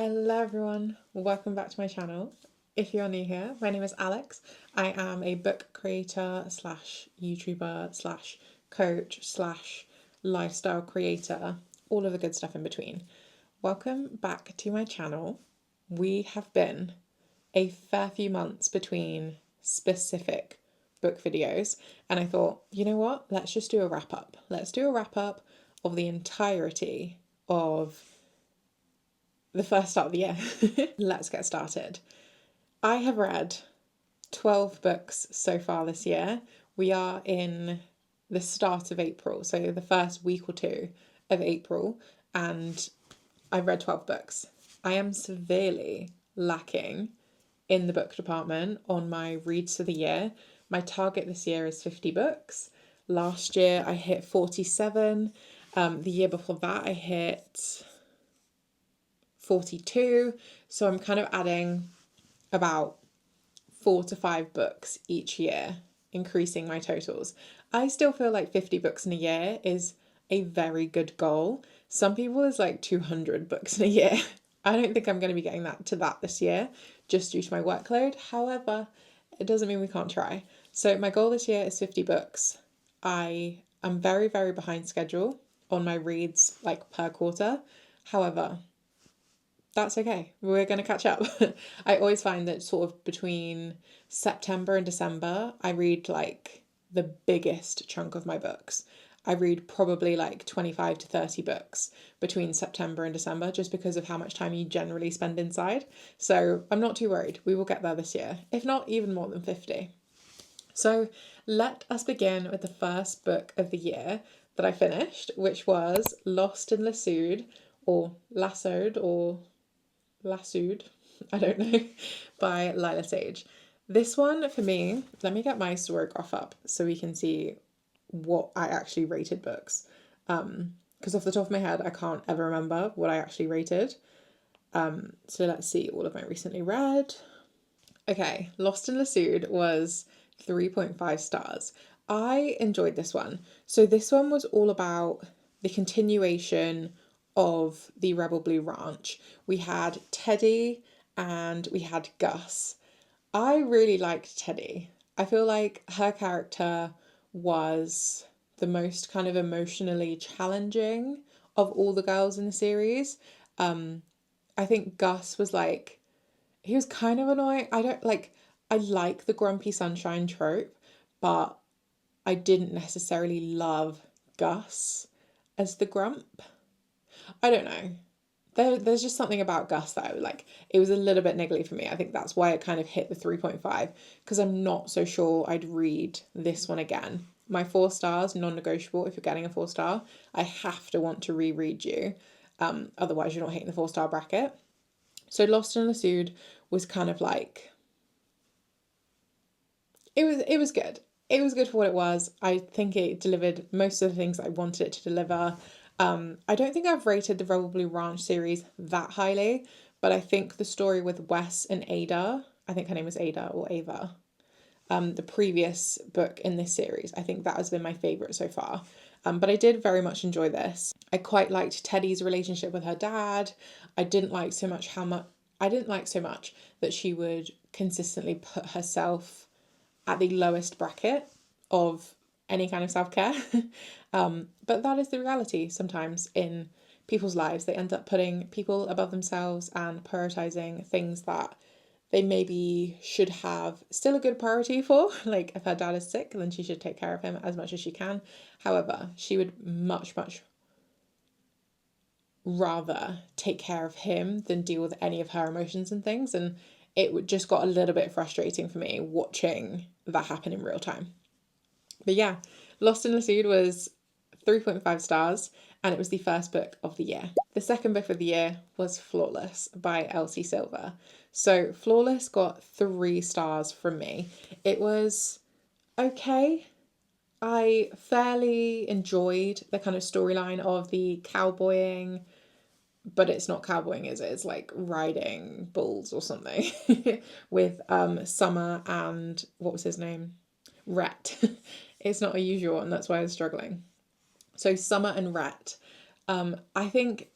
Hello everyone, welcome back to my channel. If you're new here, my name is Alex. I am a book creator slash YouTuber slash coach slash lifestyle creator, all of the good stuff in between. Welcome back to my channel. We have been a fair few months between specific book videos, and I thought, you know what, let's just do a wrap up. Let's do a wrap up of the entirety of the first start of the year. Let's get started. I have read 12 books so far this year. We are in the start of April, so the first week or two of April, and I've read 12 books. I am severely lacking in the book department on my reads for the year. My target this year is 50 books. Last year I hit 47. The year before that I hit 42. So I'm kind of adding about 4 to 5 books each year, increasing my totals. I still feel like 50 books in a year is a very good goal. Some people is like 200 books in a year. I don't think I'm going to be getting that this year just due to my workload. However, it doesn't mean we can't try. So my goal this year is 50 books. I am very, very behind schedule on my reads like per quarter. However, that's okay. We're going to catch up. I always find that sort of between September and December, I read like the biggest chunk of my books. I read probably like 25 to 30 books between September and December just because of how much time you generally spend inside. So I'm not too worried. We will get there this year, if not even more than 50. So let us begin with the first book of the year that I finished, which was Lost and Lassoed, or Lassoed, or Lassoed, I don't know, by Lila Sage. This one for me, let me get my story graph up so we can see what I actually rated books. Because off the top of my head, I can't ever remember what I actually rated. So let's see all of my recently read. Okay, Lost and Lassoed was 3.5 stars. I enjoyed this one. So this one was all about the continuation of the Rebel Blue Ranch. We had Teddy and we had Gus. I really liked Teddy. I feel like her character was the most kind of emotionally challenging of all the girls in the series. I think Gus was like, he was kind of annoying. I like the grumpy sunshine trope, but I didn't necessarily love Gus as the grump. I don't know. There's just something about Gus that I would like. It was a little bit niggly for me. I think that's why it kind of hit the 3.5 because I'm not so sure I'd read this one again. My 4 stars, non-negotiable. If you're getting a 4-star, I have to want to reread you. Otherwise, you're not hitting the 4-star bracket. So Lost and Lassoed was kind of like, it was good. It was good for what it was. I think it delivered most of the things I wanted it to deliver. I don't think I've rated the Rebel Blue Ranch series that highly, but I think the story with Wes and Ada, I think her name was Ada or Ava, the previous book in this series, I think that has been my favourite so far. But I did very much enjoy this. I quite liked Teddy's relationship with her dad. I didn't like so much that she would consistently put herself at the lowest bracket of any kind of self-care. But that is the reality sometimes in people's lives. They end up putting people above themselves and prioritizing things that they maybe should have still a good priority for. Like if her dad is sick, then she should take care of him as much as she can. However, she would much, much rather take care of him than deal with any of her emotions and things. And it just got a little bit frustrating for me watching that happen in real time. But yeah, Lost and Lassoed was 3.5 stars, and it was the first book of the year. The second book of the year was Flawless by Elsie Silver. So Flawless got 3 stars from me. It was okay. I fairly enjoyed the kind of storyline of the cowboying, but it's not cowboying, is it? It's like riding bulls or something with Summer and what was his name? Rhett. It's not a usual one, that's why I was struggling. So Summer and Rhett. I think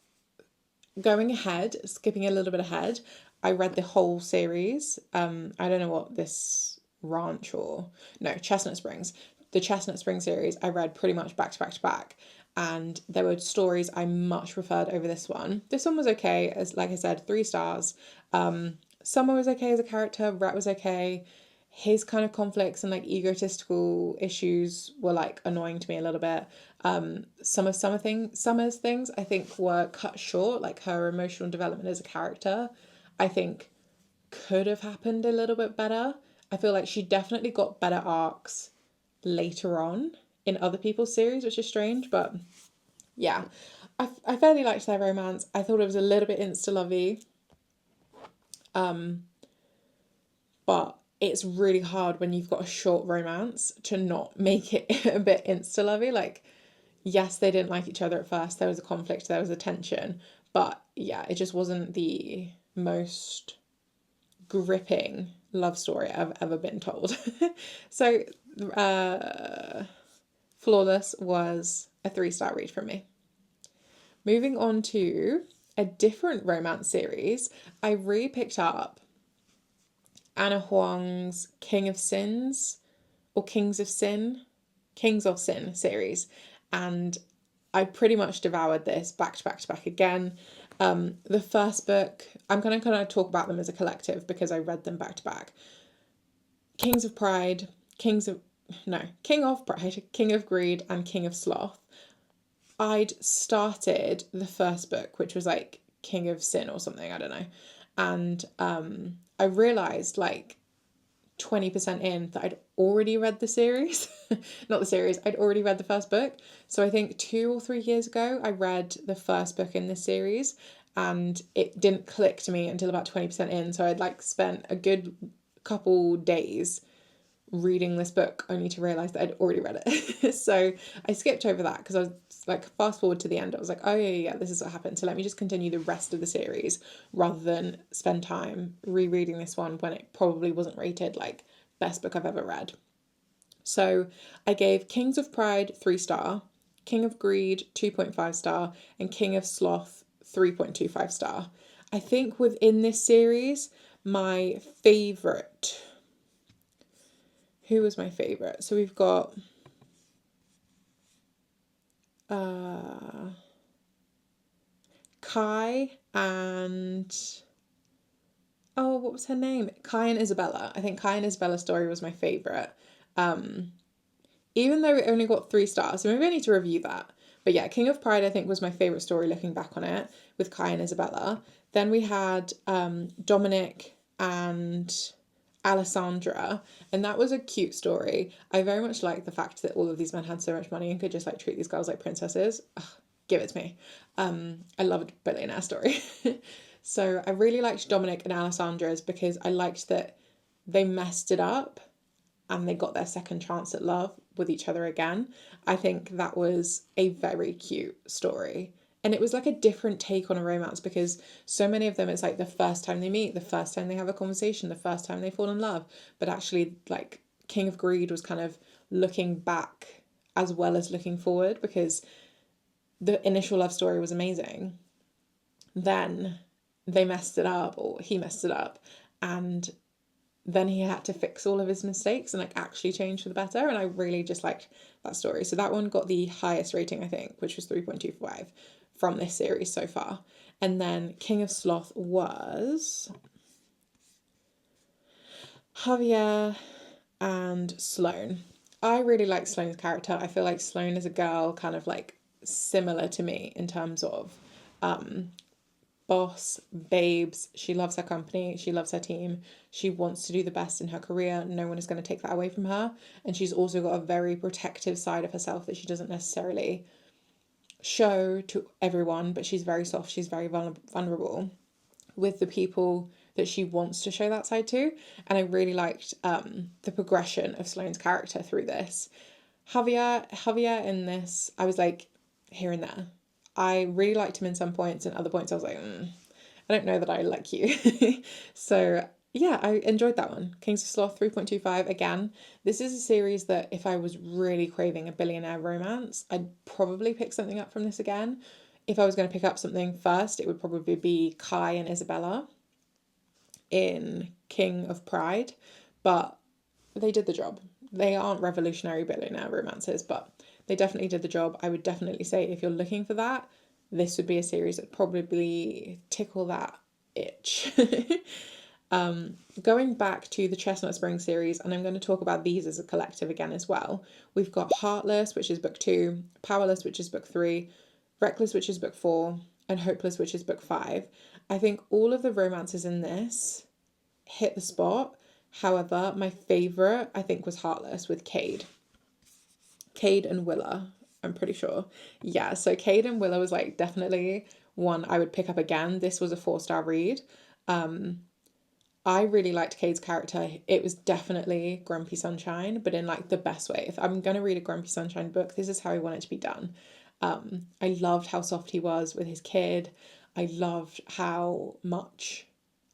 going ahead, skipping a little bit ahead, I read the whole series. I don't know what this ranch or no, Chestnut Springs. The Chestnut Springs series I read pretty much back to back to back. And there were stories I much preferred over this one. This one was okay, as like I said, 3 stars. Summer was okay as a character, Rhett was okay. His kind of conflicts and like egotistical issues were like annoying to me a little bit. Summer's things I think were cut short, like her emotional development as a character, I think could have happened a little bit better. I feel like she definitely got better arcs later on in other people's series, which is strange, but yeah. I fairly liked their romance. I thought it was a little bit insta-lovey, but it's really hard when you've got a short romance to not make it a bit insta-lovey. Like, yes, they didn't like each other at first. There was a conflict, there was a tension, but yeah, it just wasn't the most gripping love story I've ever been told. So, Flawless was a 3-star read from me. Moving on to a different romance series, I re-picked up Anna Huang's King of Sins or Kings of Sin series, and I pretty much devoured this back to back to back again. The first book, I'm going to kind of talk about them as a collective because I read them back to back. King of Pride, King of Pride, King of Greed, and King of Sloth. I'd started the first book, which was like King of Sin or something, I don't know. And I realised like 20% in that I'd already read the series. Not the series, I'd already read the first book. So I think 2 or 3 years ago, I read the first book in this series and it didn't click to me until about 20% in. So I'd like spent a good couple days reading this book only to realise that I'd already read it. So I skipped over that because I was like, fast forward to the end, I was like, oh yeah, this is what happened. So let me just continue the rest of the series rather than spend time rereading this one when it probably wasn't rated like best book I've ever read. So I gave Kings of Pride 3-star, King of Greed 2.5-star, and King of Sloth 3.25-star. I think within this series, my favourite... Who was my favourite? So we've got Kai and... Oh, what was her name? Kai and Isabella. I think Kai and Isabella's story was my favourite. Even though it only got 3 stars, so maybe I need to review that. But yeah, King of Pride I think was my favourite story looking back on it, with Kai and Isabella. Then we had Dominic and Alessandra, and that was a cute story. I very much liked the fact that all of these men had so much money and could just like treat these girls like princesses. Ugh, give it to me. I loved billionaire story. So I really liked Dominic and Alessandra's because I liked that they messed it up and they got their second chance at love with each other again. I think that was a very cute story. And it was like a different take on a romance because so many of them, it's like the first time they meet, the first time they have a conversation, the first time they fall in love. But actually, like, King of Greed was kind of looking back as well as looking forward because the initial love story was amazing. Then they messed it up, or he messed it up, and then he had to fix all of his mistakes and like actually change for the better. And I really just liked that story. So that one got the highest rating, I think, which was 3.25 from this series so far. And then King of Sloth was Javier and Sloane. I really like Sloane's character. I feel like Sloane is a girl kind of like similar to me in terms of boss, babes. She loves her company. She loves her team. She wants to do the best in her career. No one is going to take that away from her. And she's also got a very protective side of herself that she doesn't necessarily show to everyone, but she's very soft. She's very vulnerable with the people that she wants to show that side to. And I really liked the progression of Sloane's character through this. Javier in this, I was like here and there. I really liked him in some points, and other points I was like, I don't know that I like you. So yeah, I enjoyed that one. Kings of Sloth 3.25. Again, this is a series that if I was really craving a billionaire romance, I'd probably pick something up from this again. if I was going to pick up something first, it would probably be Kai and Isabella in King of Pride, but they did the job. They aren't revolutionary billionaire romances, but they definitely did the job. I would definitely say if you're looking for that, this would be a series that probably tickle that itch. Going back to the Chestnut Spring series, and I'm going to talk about these as a collective again as well. We've got Heartless, which is book 2, Powerless, which is book 3, Reckless, which is book 4, and Hopeless, which is book 5. I think all of the romances in this hit the spot. However, my favourite, I think, was Heartless with Cade. Cade and Willa, I'm pretty sure. Yeah, so Cade and Willa was like definitely one I would pick up again. This was a 4-star read. I really liked Cade's character. It was definitely Grumpy Sunshine, but in like the best way. If I'm going to read a Grumpy Sunshine book, this is how I want it to be done. I loved how soft he was with his kid. I loved how much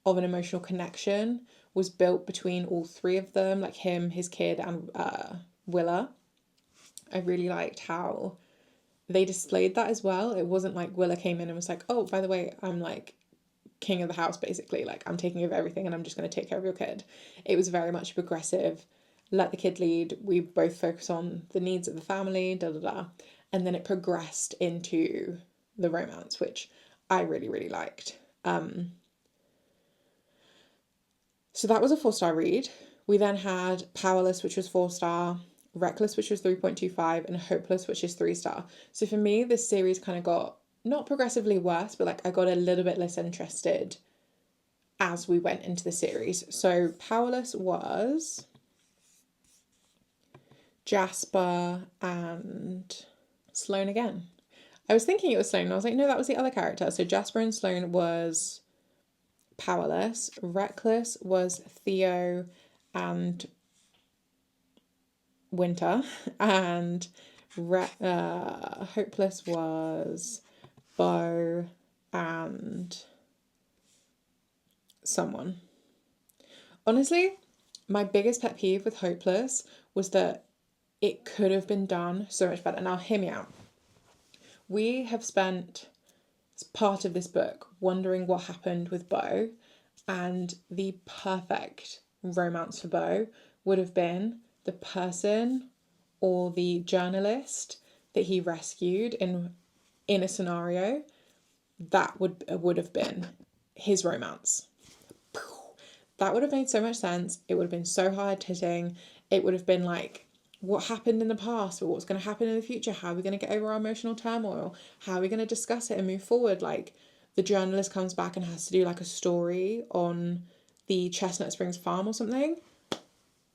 of an emotional connection was built between all three of them, like him, his kid, and Willa. I really liked how they displayed that as well. It wasn't like Willa came in and was like, oh, by the way, I'm like king of the house, basically. Like, I'm taking over everything and I'm just going to take care of your kid. It was very much progressive. Let the kid lead. We both focus on the needs of the family, da da da. And then it progressed into the romance, which I really, really liked. So that was a 4-star read. We then had Powerless, which was 4-star, Reckless, which was 3.25, and Hopeless, which is 3-star. So for me, this series kind of got not progressively worse, but like I got a little bit less interested as we went into the series. So Powerless was Jasper and Sloane again. I was thinking it was Sloane, and I was like, no, that was the other character. So Jasper and Sloane was Powerless. Reckless was Theo and Winter. And Hopeless was Beau and someone. Honestly, my biggest pet peeve with Hopeless was that it could have been done so much better. Now, hear me out. We have spent part of this book wondering what happened with Beau, and the perfect romance for Beau would have been the person or the journalist that he rescued in a scenario. That would have been his romance. That would have made so much sense. It would have been so hard hitting. It would have been like, what happened in the past, but what's going to happen in the future? How are we going to get over our emotional turmoil? How are we going to discuss it and move forward? Like, the journalist comes back and has to do like a story on the Chestnut Springs farm or something.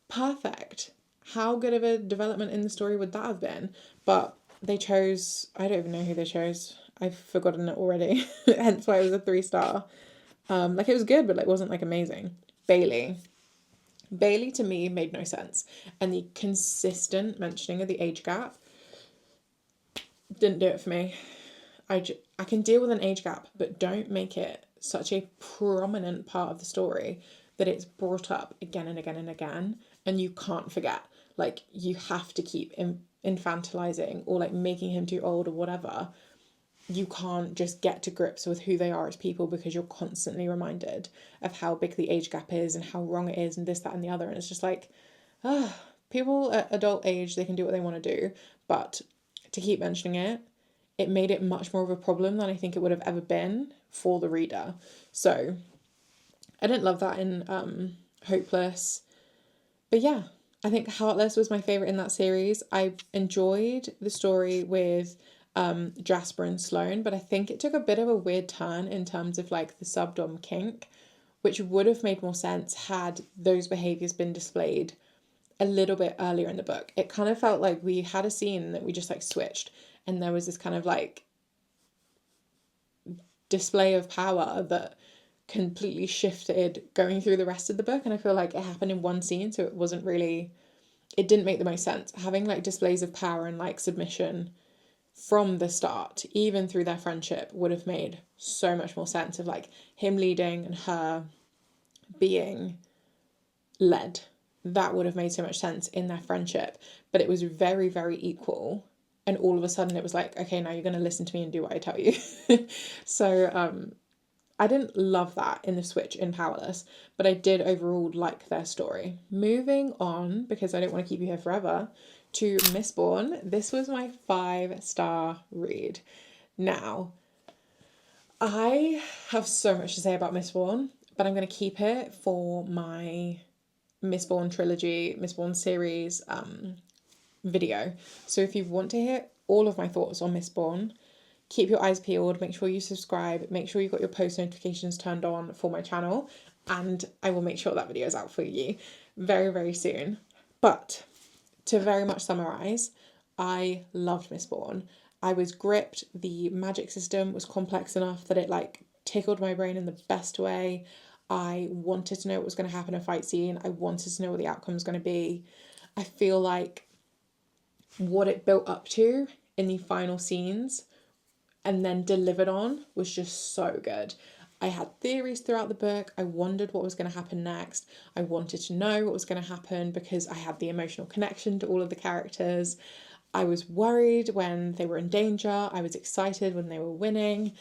Perfect. How good of a development in the story would that have been? But they chose, I don't even know who they chose. I've forgotten it already. Hence why it was a 3-star. Like, it was good, but like wasn't like amazing. Bailey to me made no sense. And the consistent mentioning of the age gap didn't do it for me. I can deal with an age gap, but don't make it such a prominent part of the story that it's brought up again and again and again, and you can't forget. Like, you have to keep infantilizing or like making him too old or whatever. You can't just get to grips with who they are as people because you're constantly reminded of how big the age gap is and how wrong it is and this, that, and the other. And it's just like, people at adult age, they can do what they want to do. But to keep mentioning it, it made it much more of a problem than I think it would have ever been for the reader. So I didn't love that in Hopeless. But yeah, I think Heartless was my favourite in that series. I enjoyed the story with Jasper and Sloane, but I think it took a bit of a weird turn in terms of like the subdom kink, which would have made more sense had those behaviours been displayed a little bit earlier in the book. It kind of felt like we had a scene that we just like switched, and there was this kind of like display of power that completely shifted going through the rest of the book, and I feel like it happened in one scene, so it didn't make the most sense. Having like displays of power and like submission from the start, even through their friendship, would have made so much more sense of like him leading and her being led. That would have made so much sense in their friendship, but it was very, very equal and all of a sudden it was like, okay, now you're going to listen to me and do what I tell you. So I didn't love that in the switch in Powerless, but I did overall like their story. Moving on, because I don't want to keep you here forever, to Mistborn. This was my 5-star read. Now, I have so much to say about Mistborn, but I'm going to keep it for my Mistborn trilogy, Mistborn series video. So if you want to hear all of my thoughts on Mistborn, keep your eyes peeled, make sure you subscribe, make sure you've got your post notifications turned on for my channel, and I will make sure that video is out for you very, very soon. But to very much summarise, I loved Mistborn. I was gripped. The magic system was complex enough that it like tickled my brain in the best way. I wanted to know what was going to happen in a fight scene. I wanted to know what the outcome was going to be. I feel like what it built up to in the final scenes and then delivered on was just so good. I had theories throughout the book. I wondered what was going to happen next. I wanted to know what was going to happen because I had the emotional connection to all of the characters. I was worried when they were in danger. I was excited when they were winning.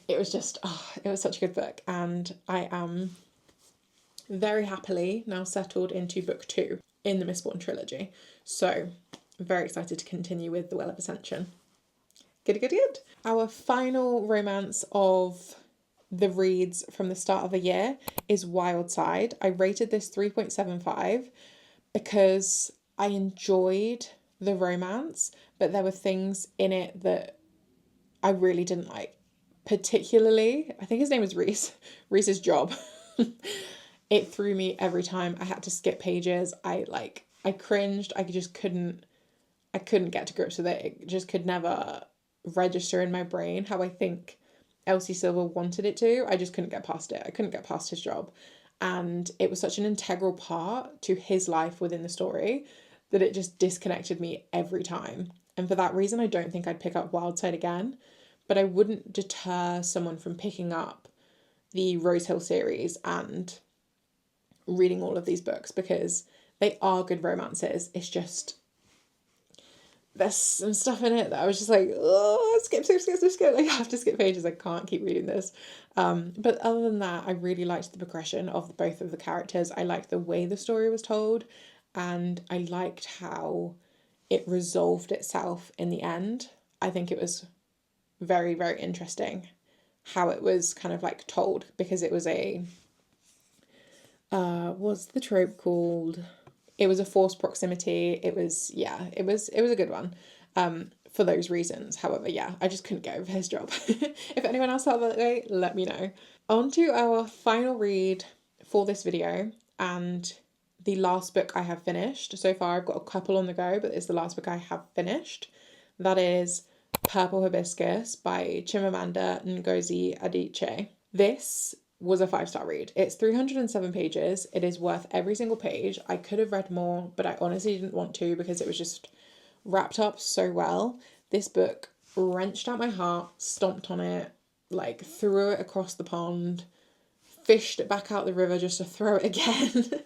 It was just, it was such a good book. And I am very happily now settled into book 2 in the Mistborn trilogy. So, very excited to continue with The Well of Ascension. Good. Our final romance of the reads from the start of the year is Wild Side. I rated this 3.75 because I enjoyed the romance, but there were things in it that I really didn't like. Particularly, I think his name is Reese. Reese's job. It threw me every time. I had to skip pages. I cringed. I couldn't get to grips with it. It just could never register in my brain how I think Elsie Silver wanted it to. I just couldn't get past it. I couldn't get past his job. And it was such an integral part to his life within the story that it just disconnected me every time. And for that reason, I don't think I'd pick up Wildside again. But I wouldn't deter someone from picking up the Rose Hill series and reading all of these books because they are good romances. It's just there's some stuff in it that I was just like, oh, skip. Like, I have to skip pages. I can't keep reading this. But other than that, I really liked the progression of both of the characters. I liked the way the story was told, and I liked how it resolved itself in the end. I think it was very, very interesting how it was kind of like told, because it was a what's the trope called? It was a forced proximity. It was a good one. For those reasons. However, I just couldn't get over his job. If anyone else felt that way, let me know. On to our final read for this video, and the last book I have finished. So far I've got a couple on the go, but it's the last book I have finished. That is Purple Hibiscus by Chimamanda Ngozi Adichie. This was a 5-star read. It's 307 pages. It is worth every single page. I could have read more, but I honestly didn't want to because it was just wrapped up so well. This book wrenched out my heart, stomped on it, like threw it across the pond, fished it back out the river just to throw it again.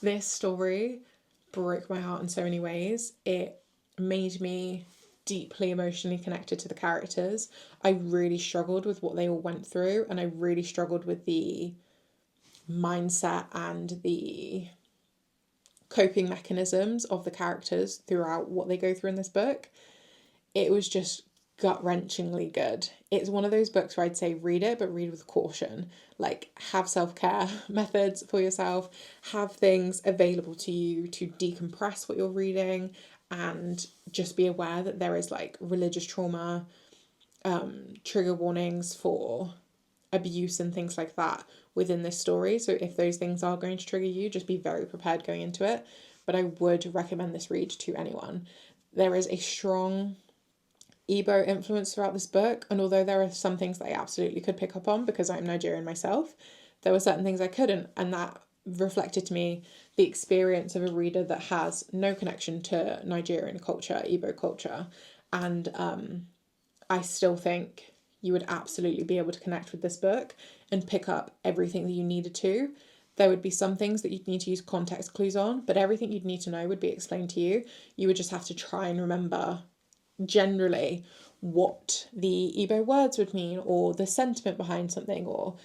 This story broke my heart in so many ways. It made me deeply emotionally connected to the characters. I really struggled with what they all went through, and I really struggled with the mindset and the coping mechanisms of the characters throughout what they go through in this book. It was just gut-wrenchingly good. It's one of those books where I'd say read it, but read with caution. Like, have self-care methods for yourself, have things available to you to decompress what you're reading, and just be aware that there is like religious trauma, trigger warnings for abuse and things like that within this story. So if those things are going to trigger you, just be very prepared going into it. But I would recommend this read to anyone. There is a strong Igbo influence throughout this book, and although there are some things that I absolutely could pick up on because I'm Nigerian myself, there were certain things I couldn't, and that reflected to me the experience of a reader that has no connection to Nigerian culture, Igbo culture, and I still think you would absolutely be able to connect with this book and pick up everything that you needed to. There would be some things that you'd need to use context clues on, but everything you'd need to know would be explained to you. You would just have to try and remember generally what the Igbo words would mean, or the sentiment behind something, or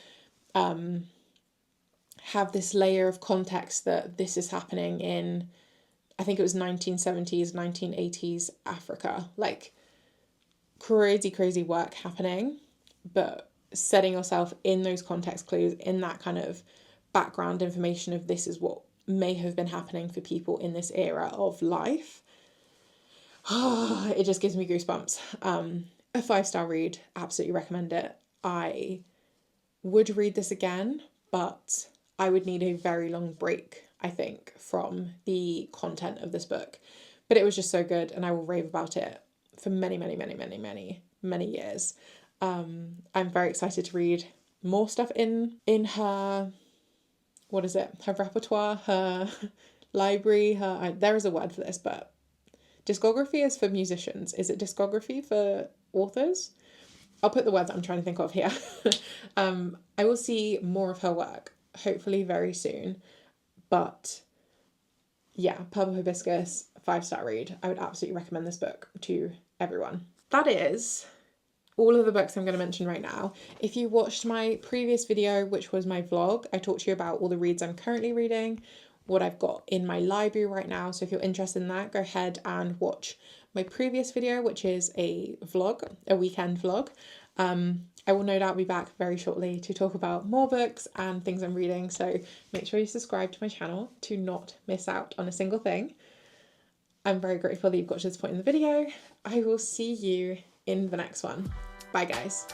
have this layer of context that this is happening in, I think it was 1970s, 1980s Africa. Like, crazy, crazy work happening, but setting yourself in those context clues, in that kind of background information of this is what may have been happening for people in this era of life. It just gives me goosebumps. A 5-star read, absolutely recommend it. I would read this again, but I would need a very long break, I think, from the content of this book. But it was just so good, and I will rave about it for many, many, many, many, many, many years. I'm very excited to read more stuff in her, what is it, her repertoire, her library, there is a word for this, but discography is for musicians. Is it discography for authors? I'll put the word that I'm trying to think of here. I will see more of her work, hopefully very soon. But yeah, Purple Hibiscus, 5-star read. I would absolutely recommend this book to everyone. That is all of the books I'm going to mention right now. If you watched my previous video, which was my vlog, I talked to you about all the reads I'm currently reading, what I've got in my library right now. So if you're interested in that, go ahead and watch my previous video, which is a vlog, a weekend vlog. I will no doubt be back very shortly to talk about more books and things I'm reading. So make sure you subscribe to my channel to not miss out on a single thing. I'm very grateful that you've got to this point in the video. I will see you in the next one. Bye, guys.